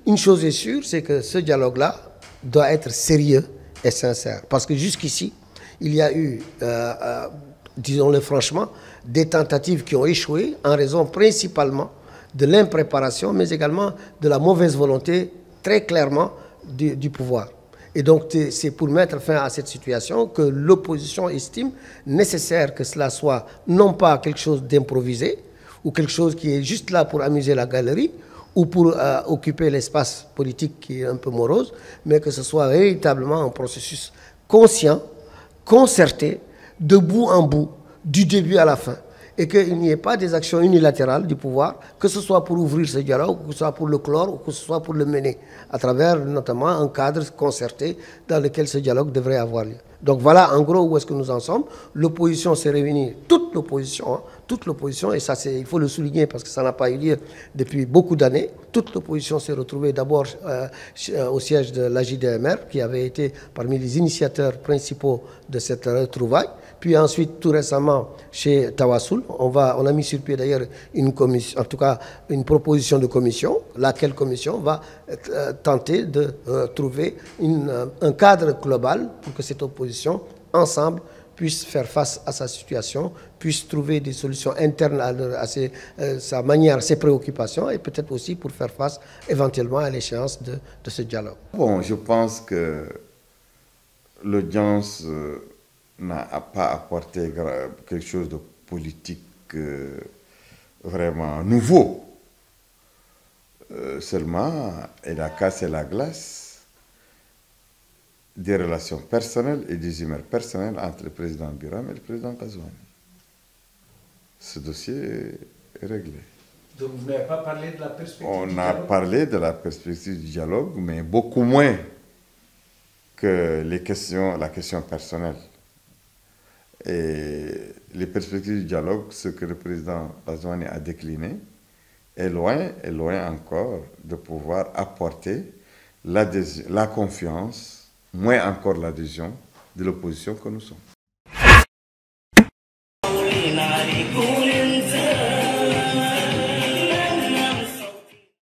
une chose est sûre, c'est que ce dialogue-là doit être sérieux et sincère. Parce que jusqu'ici, il y a eu, disons-le franchement, des tentatives qui ont échoué en raison principalement de l'impréparation, mais également de la mauvaise volonté, très clairement, du pouvoir. Et donc, c'est pour mettre fin à cette situation que l'opposition estime nécessaire que cela soit non pas quelque chose d'improvisé, ou quelque chose qui est juste là pour amuser la galerie, ou pour occuper l'espace politique qui est un peu morose, mais que ce soit véritablement un processus conscient, concerté, de bout en bout, du début à la fin. Et qu'il n'y ait pas des actions unilatérales du pouvoir, que ce soit pour ouvrir ce dialogue, que ce soit pour le clore, ou que ce soit pour le mener, à travers notamment un cadre concerté dans lequel ce dialogue devrait avoir lieu. Donc voilà en gros où est-ce que nous en sommes. L'opposition s'est réunie, toute l'opposition, et ça il faut le souligner parce que ça n'a pas eu lieu depuis beaucoup d'années. Toute l'opposition s'est retrouvée d'abord au siège de la JDMR, qui avait été parmi les initiateurs principaux de cette retrouvaille. Puis ensuite, tout récemment, chez Tawassoul, on a mis sur pied d'ailleurs une commission, en tout cas une proposition de commission, laquelle commission va tenter de trouver un cadre global pour que cette opposition, ensemble, puisse faire face à sa situation, puisse trouver des solutions internes à sa manière, ses préoccupations, et peut-être aussi pour faire face éventuellement à l'échéance de ce dialogue. Bon, je pense que l'audience n'a pas apporté quelque chose de politique vraiment nouveau. Seulement, elle a cassé la glace des relations personnelles et des humeurs personnelles entre le président Biram et le président Ghazouani. Ce dossier est réglé. Donc vous n'avez pas parlé de la perspective du dialogue? On a parlé de la perspective du dialogue, mais beaucoup moins que la question personnelle. Et les perspectives du dialogue, ce que le président Ghazouani a décliné, est loin encore de pouvoir apporter la confiance, moins encore l'adhésion de l'opposition que nous sommes.